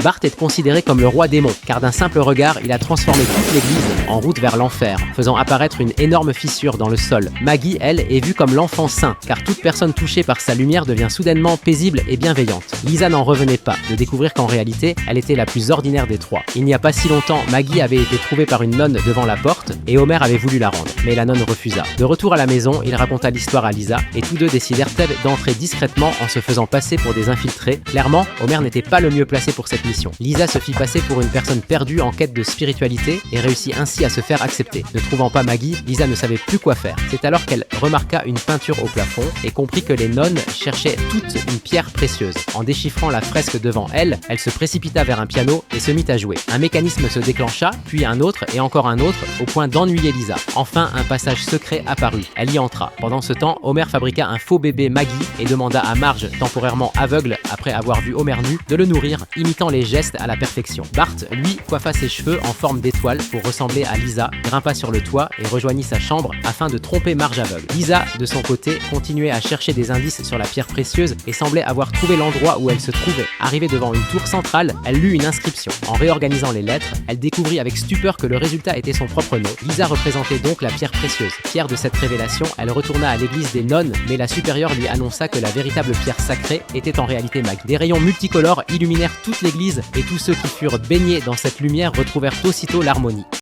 Bart est considéré comme le roi démon, car d'un simple regard, il a transformé toute l'église en route vers l'enfer, faisant apparaître une énorme fissure dans le sol. Maggie, elle, est vue comme l'enfant saint, car toute personne touchée par sa lumière devient soudainement paisible et bienveillante. Lisa n'en revenait pas de découvrir qu'en réalité, elle était la plus ordinaire des trois. Il n'y a pas si longtemps, Maggie avait été trouvée par une nonne devant la porte, et Homer avait voulu la rendre, mais la nonne refusa. De retour à la maison, il raconta l'histoire à Lisa, et tous deux décidèrent-elles d'entrer discrètement en se faisant passer pour des infiltrés. Clairement, Homer n'était pas le mieux placé pour cette mission. Lisa se fit passer pour une personne perdue en quête de spiritualité et réussit ainsi à se faire accepter. Ne trouvant pas Maggie, Lisa ne savait plus quoi faire. C'est alors qu'elle remarqua une peinture au plafond et comprit que les nonnes cherchaient toute une pierre précieuse. En déchiffrant la fresque devant elle, elle se précipita vers un piano et se mit à jouer. Un mécanisme se déclencha, puis un autre et encore un autre, au point d'ennuyer Lisa. Enfin, un passage secret apparut. Elle y entra. Pendant ce temps, Homer fabriqua un faux bébé Maggie et demanda à Marge, temporairement aveugle après avoir vu Homer nu, de le nourrir, imitant les gestes à la perfection. Bart, lui, coiffa ses cheveux en forme d'étoile pour ressembler à Lisa, grimpa sur le toit et rejoignit sa chambre afin de tromper Marge aveugle. Lisa, de son côté, continuait à chercher des indices sur la pierre précieuse et semblait avoir trouvé l'endroit où elle se trouvait. Arrivée devant une tour centrale, elle lut une inscription. En réorganisant les lettres, elle découvrit avec stupeur que le résultat était son propre nom. Lisa représentait donc la pierre précieuse. Fière de cette révélation, elle retourna à l'église des nonnes, mais la supérieure lui annonça que la véritable pierre sacrée était en réalité Maggie. Des rayons multicolores illuminèrent toute l'église et tous ceux qui furent baignés dans cette lumière retrouvèrent aussitôt l'harmonie.